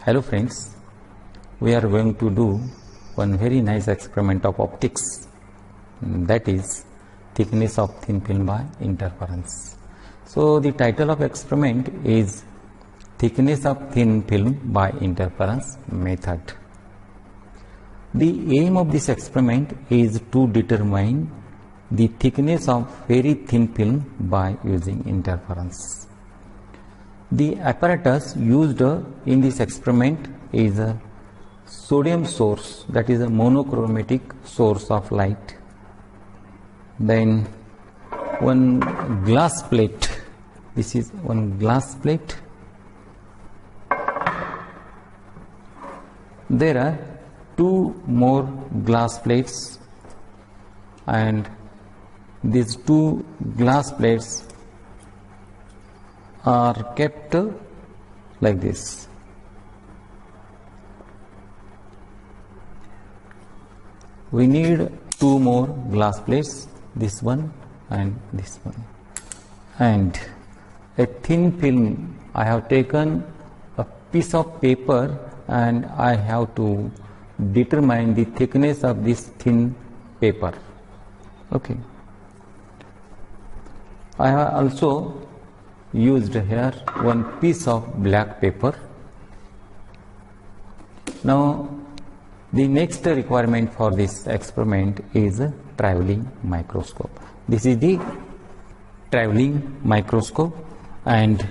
Hello friends, we are going to do one very nice experiment of optics, that is thickness of thin film by interference. So the title of experiment is thickness of thin film by interference method. The aim of this experiment is to determine the thickness of very thin film by using interference. The apparatus used in this experiment is a sodium source, that is a monochromatic source of light. Then one glass plate, this is one glass plate. There are two more glass plates, and these two glass plates are kept like this. We need two more glass plates, this one and this one, and a thin film. I have taken a piece of paper and I have to determine the thickness of this thin paper. Okay. I have also used here one piece of black paper. Now the next requirement for this experiment is a traveling microscope. This is the traveling microscope, and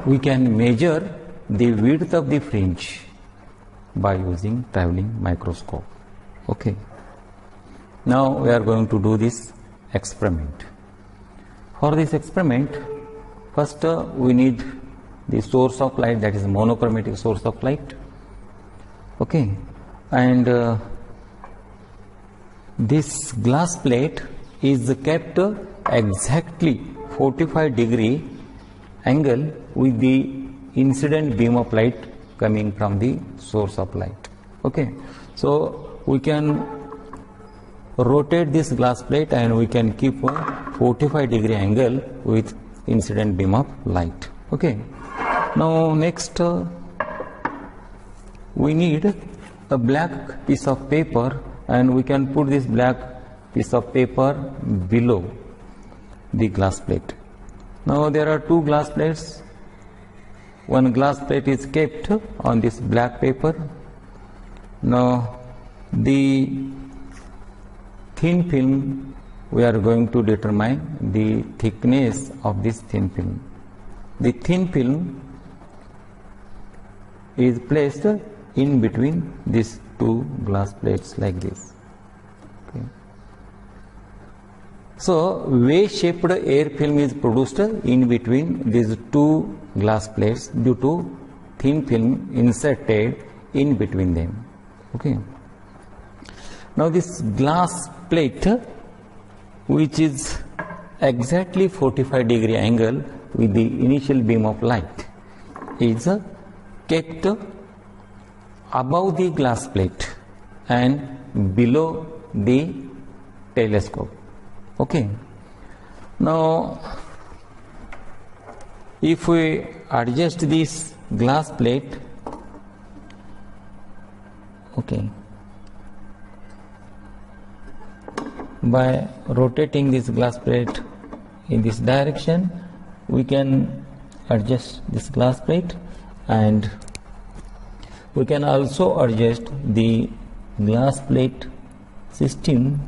we can measure the width of the fringe by using traveling microscope. Okay. Now we are going to do this experiment. For this experiment, first we need the source of light, that is monochromatic source of light. Okay, and this glass plate is kept exactly 45-degree angle with the incident beam of light coming from the source of light. Okay, so we can rotate this glass plate and we can keep a 45-degree angle with incident beam of light. Okay, now next we need a black piece of paper, and we can put this black piece of paper below the glass plate. Now there are two glass plates. One glass plate is kept on this black paper. Now the thin film, we are going to determine the thickness of this thin film. The thin film is placed in between these two glass plates like this. Okay. So way-shaped air film is produced in between these two glass plates due to thin film inserted in between them. Okay. Now this glass plate, which is exactly 45-degree angle with the initial beam of light, is kept above the glass plate and below the telescope. Okay. Now if we adjust this glass plate, okay, by rotating this glass plate in this direction, we can adjust this glass plate, and we can also adjust the glass plate system,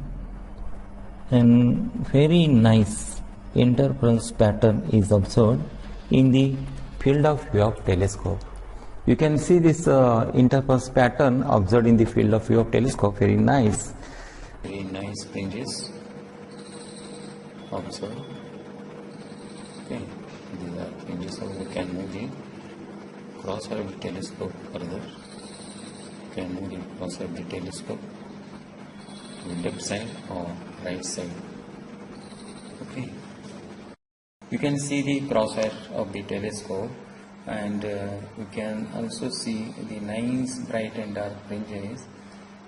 and very nice interference pattern is observed in the field of view of telescope. You can see this interference pattern observed in the field of view of telescope. Very nice. Very nice fringes observed. Okay, these are fringes, so we can move the crosshair of the telescope further. We can move the crosshair of the telescope to left side or right side. Okay, you can see the crosshair of the telescope, and you can also see the nice bright and dark fringes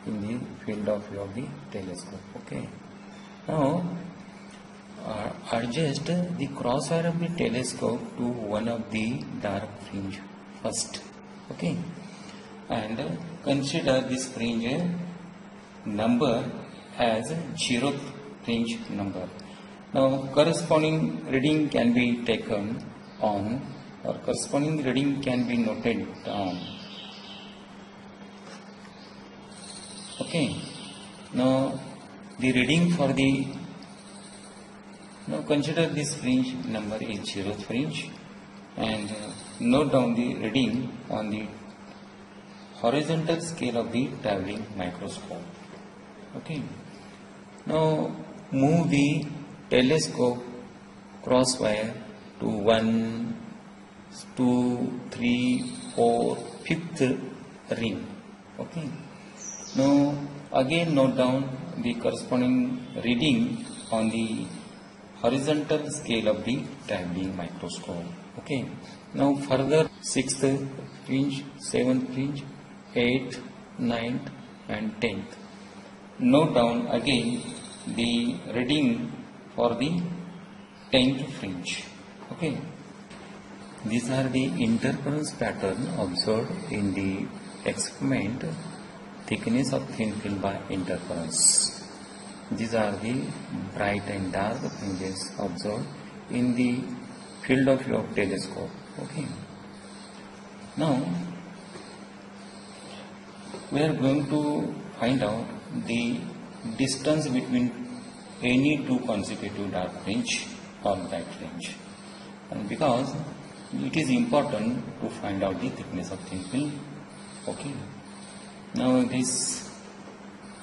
in the field of view of the telescope. Okay, now adjust the crosshair of the telescope to one of the dark fringe first. Okay, and consider this fringe number as zeroth fringe number. Now corresponding reading can be taken on, or corresponding reading can be noted down. Okay, now the reading for the, now consider this fringe number is zeroth fringe, and note down the reading on the horizontal scale of the traveling microscope. Okay, now move the telescope crosswire to 1, 2, 3, 4, 5th ring. Okay, now again note down the corresponding reading on the horizontal scale of the traveling microscope. Okay, now further 6th fringe, 7th fringe, 8th, 9th and 10th. Note down again the reading for the 10th fringe. Okay, these are the interference pattern observed in the experiment thickness of thin film by interference. These are the bright and dark fringes observed in the field of view of telescope. Okay, now we are going to find out the distance between any two consecutive dark fringe or bright fringe, and because it is important to find out the thickness of thin film. Okay, now these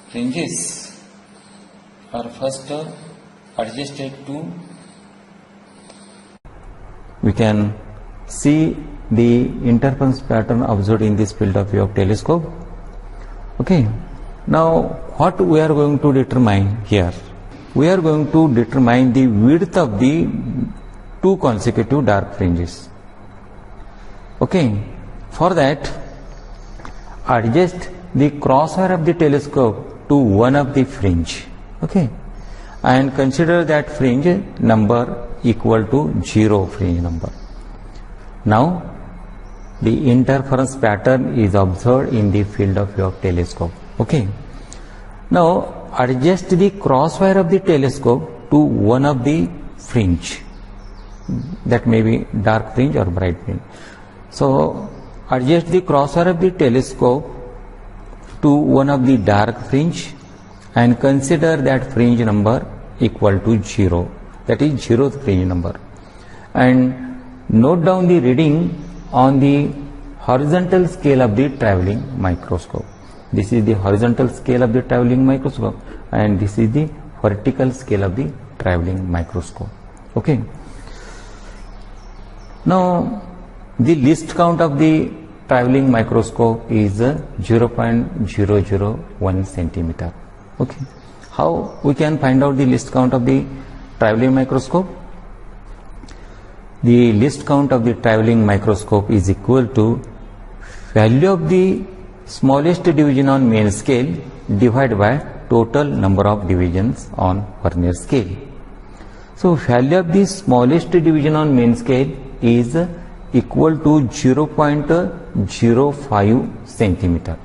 fringes are first adjusted to, we can see the interference pattern observed in this field of view of telescope. Okay, now what we are going to determine here? We are going to determine the width of the two consecutive dark fringes. Okay, for that adjust the crosswire of the telescope to one of the fringe. Okay, and consider that fringe number equal to 0 fringe number. Now the interference pattern is observed in the field of view of telescope. Okay, now adjust the crosswire of the telescope to one of the fringe, that may be dark fringe or bright fringe. So adjust the crosswire of the telescope to one of the dark fringe and consider that fringe number equal to 0, that is 0th fringe number, and note down the reading on the horizontal scale of the traveling microscope. This is the horizontal scale of the traveling microscope and this is the vertical scale of the traveling microscope. Okay, now the least count of the traveling microscope is 0.001 centimeter. Okay, how we can find out the least count of the traveling microscope? The least count of the traveling microscope is equal to value of the smallest division on main scale divided by total number of divisions on Vernier scale. So value of the smallest division on main scale is equal to 0.05 centimeter,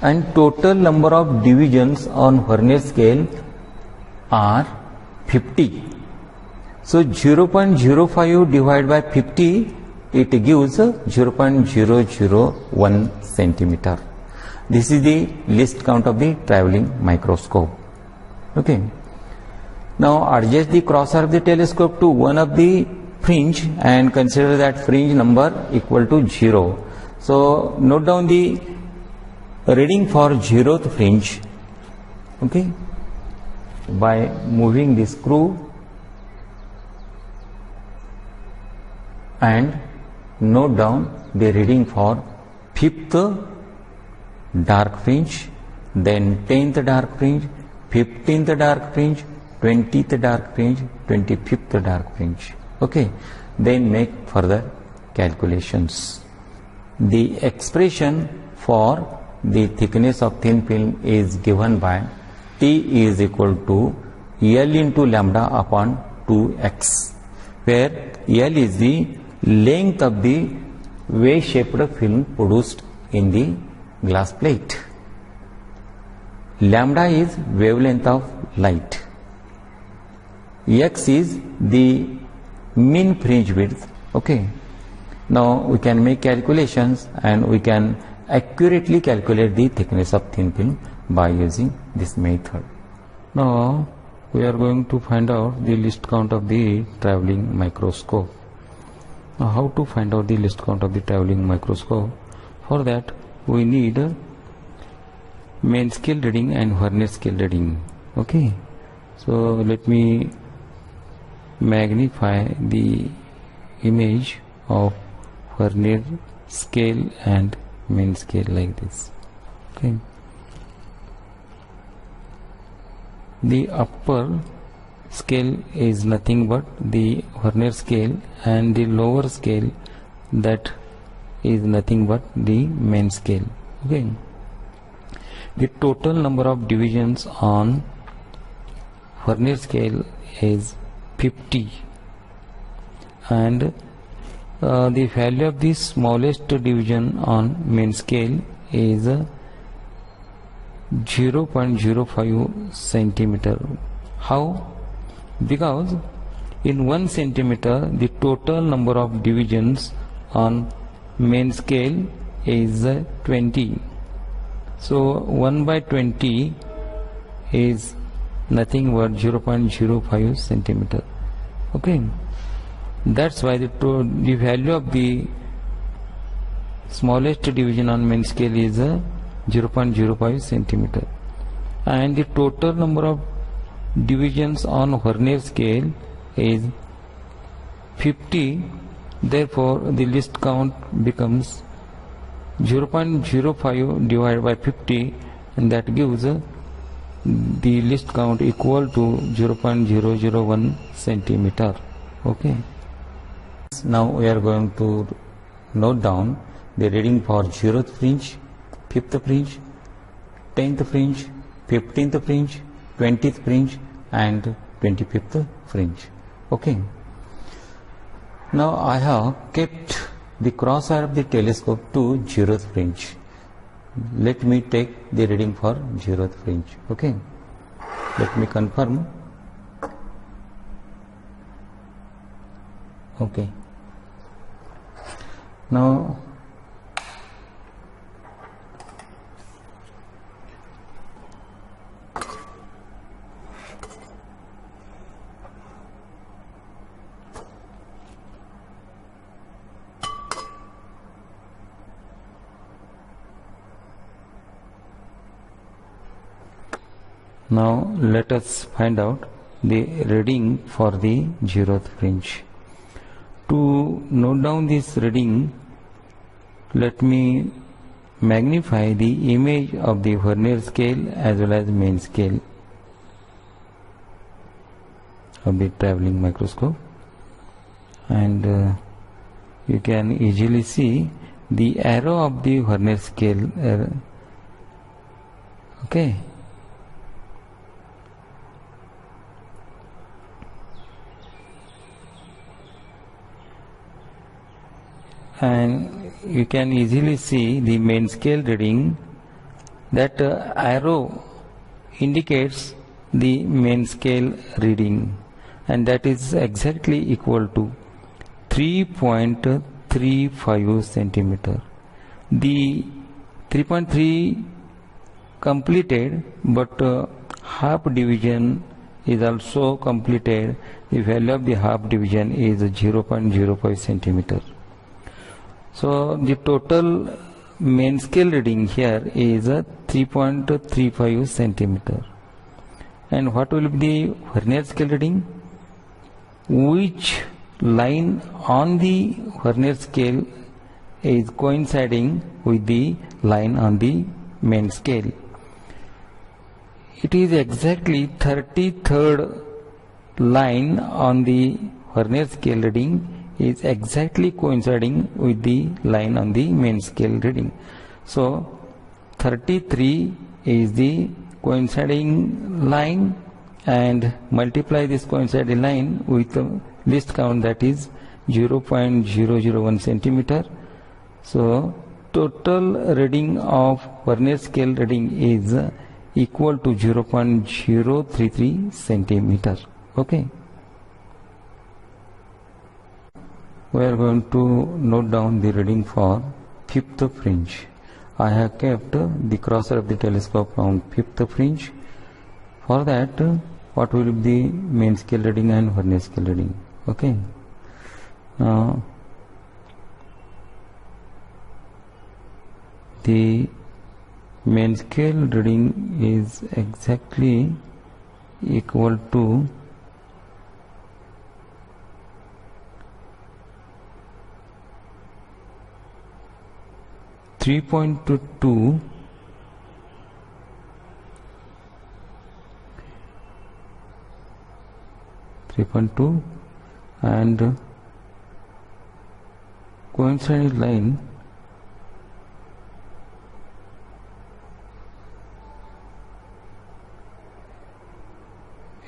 and total number of divisions on Vernier scale are 50. So 0.05 divided by 50, it gives 0.001 centimeter. This is the least count of the traveling microscope. Okay, now adjust the crosswire of the telescope to one of the fringe and consider that fringe number equal to 0. So note down the reading for 0th fringe. Okay, by moving the screw and note down the reading for 5th dark fringe, then 10th dark fringe, 15th dark fringe, 20th dark fringe, 25th dark fringe. Okay, then make further calculations. The expression for the thickness of thin film is given by T is equal to L into lambda upon 2x, where L is the length of the wave-shaped film produced in the glass plate. Lambda is wavelength of light. X is the mean fringe width. Okay. Now we can make calculations and we can accurately calculate the thickness of thin film by using this method. Now we are going to find out the least count of the traveling microscope. Now how to find out the least count of the traveling microscope? For that we need main scale reading and Vernier scale reading. Okay, so let me magnify the image of Vernier scale and main scale like this. Okay, the upper scale is nothing but the Vernier scale, and the lower scale, that is nothing but the main scale. Okay, the total number of divisions on Vernier scale is 50, and the value of the smallest division on main scale is 0.05 centimeter. How? Because in 1 centimeter the total number of divisions on main scale is 20. So 1 by 20 is nothing but 0.05 centimeter. Okay, that's why the value of the smallest division on main scale is 0.05 centimeter, and the total number of divisions on Vernier scale is 50. Therefore the least count becomes 0.05 divided by 50, and that gives the least count equal to 0.001 centimeter. Okay, now we are going to note down the reading for 0th fringe, 5th fringe, 10th fringe, 15th fringe, 20th fringe and 25th fringe. Okay, now I have kept the crosswire of the telescope to 0th fringe. Let me take the reading for 0th fringe. Okay, let me confirm. Okay, now let us find out the reading for the 0th fringe. To note down this reading, let me magnify the image of the Vernier scale as well as main scale of the traveling microscope, and you can easily see the arrow of the Vernier scale. Okay, and you can easily see the main scale reading. That arrow indicates the main scale reading, and that is exactly equal to 3.35 centimeter. The 3.3 completed, but half division is also completed. The value of the half division is 0.05 centimeter. So the total main scale reading here is 3.35 centimeter. And what will be the Vernier scale reading? Which line on the Vernier scale is coinciding with the line on the main scale? It is exactly 33rd line on the Vernier scale reading is exactly coinciding with the line on the main scale reading. So 33 is the coinciding line, and multiply this coinciding line with the least count, that is 0.001 centimeter, So total reading of vernier scale reading is equal to 0.033 centimeter. Okay. We are going to note down the reading for fifth fringe. I have kept the crosser of the telescope on fifth fringe. For that, what will be the main scale reading and vernier scale reading? Okay. The main scale reading is exactly equal to 3.2 and coinciding line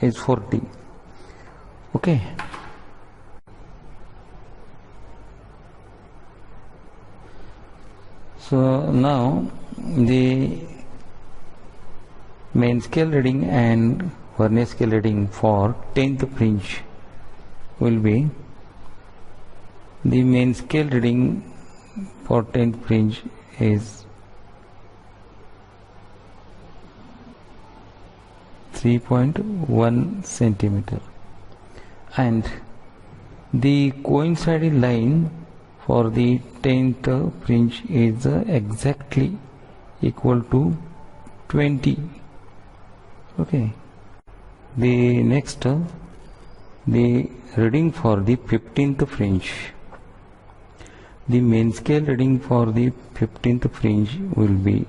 is 40. Okay. So now the main scale reading and vernier scale reading for 10th fringe will be, the main scale reading for 10th fringe is 3.1 centimeter, and the coinciding line for the 10th fringe is exactly equal to 20. Okay. The next, the reading for the 15th fringe. The main scale reading for the 15th fringe will be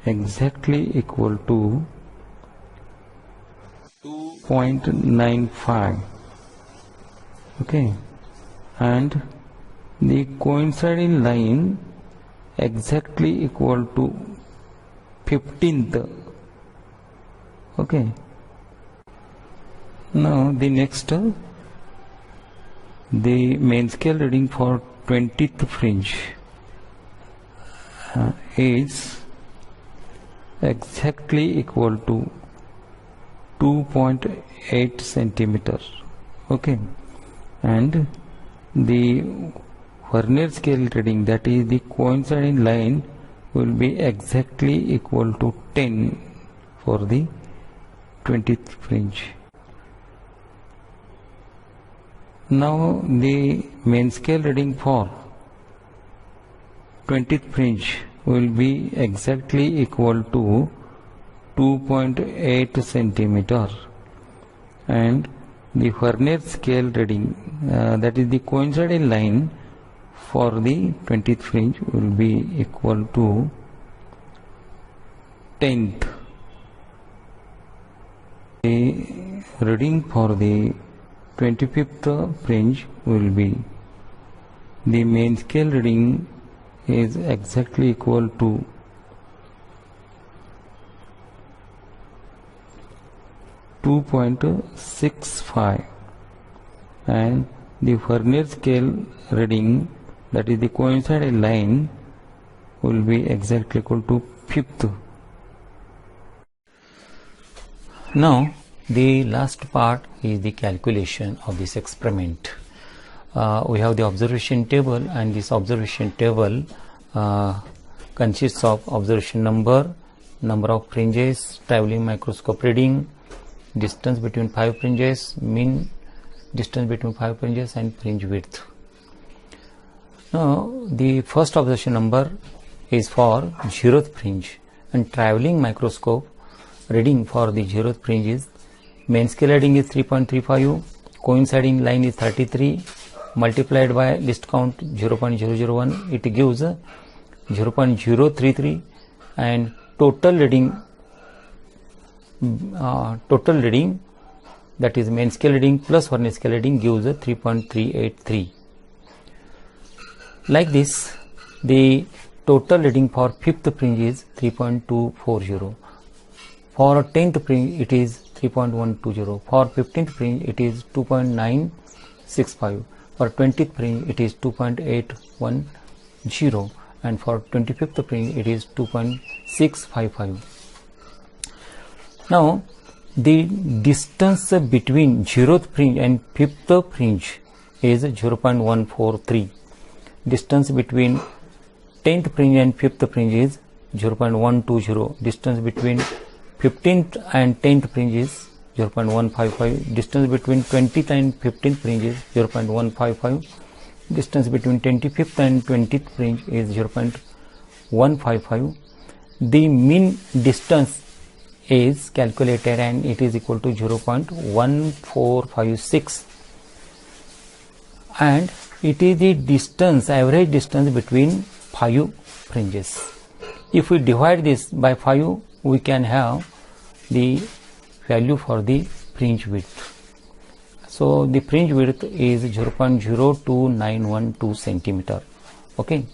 exactly equal to 2.95. Okay. And the coinciding line exactly equal to 15th. Okay. Now the next, the main scale reading for 20th fringe is exactly equal to 2.8 centimeters. Okay. And the vernier scale reading, that is the coinciding line, will be exactly equal to 10 for the 20th fringe. Now the main scale reading for 20th fringe will be exactly equal to 2.8 centimeter, and the vernier scale reading, that is the coinciding line for the 20th fringe, will be equal to 10th. The reading for the 25th fringe will be, the main scale reading is exactly equal to 2.65, and the vernier scale reading, that is the coinciding line, will be exactly equal to 5th. Now the last part is the calculation of this experiment. We have the observation table, and this observation table consists of observation number, number of fringes, traveling microscope reading, distance between 5 fringes, mean distance between 5 fringes, and fringe width. Now the first observation number is for 0th fringe, and traveling microscope reading for the 0th fringe is, main scale reading is 3.35, coinciding line is 33, multiplied by list count 0.001, it gives 0.033, and total reading, that is main scale reading plus vernier scale reading, gives 3.383. Like this, the total reading for 5th fringe is 3.240. For 10th fringe it is 3.120. For 15th fringe it is 2.965. For 20th fringe it is 2.810, and for 25th fringe it is 2.655. Now the distance between 0th fringe and 5th fringe is 0.143. Distance between 10th fringe and 5th fringe is 0.120. Distance between 15th and 10th fringe is 0.155. Distance between 20th and 15th fringe is 0.155. Distance between 25th and 20th fringe is 0.155. The mean distance is calculated and it is equal to 0.1456, and it is the distance, average distance between 5 fringes. If we divide this by 5, we can have the value for the fringe width. So the fringe width is 0.02912 centimeter. Okay.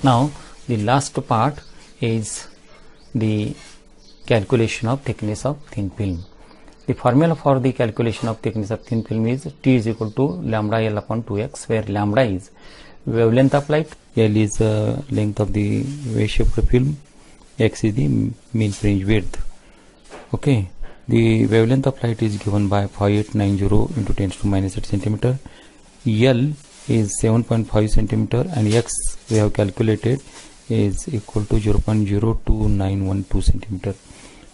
Now the last part is the calculation of thickness of thin film. The formula for the calculation of thickness of thin film is T is equal to lambda L upon 2x, where lambda is wavelength of light, L is length of the wave-shaped film, x is the mean fringe width. Okay, the wavelength of light is given by 5890 into 10 to the minus 8 centimeter. L is 7.5 centimeter and x we have calculated is equal to 0.02912 centimeter.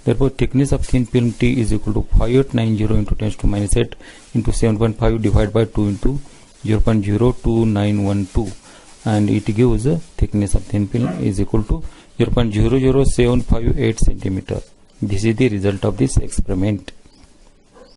Therefore, thickness of thin film T is equal to 5890 into 10 to the minus 8 into 7.5 divided by 2 into 0.02912, and it gives thickness of thin film is equal to 0.00758 centimeter. This is the result of this experiment.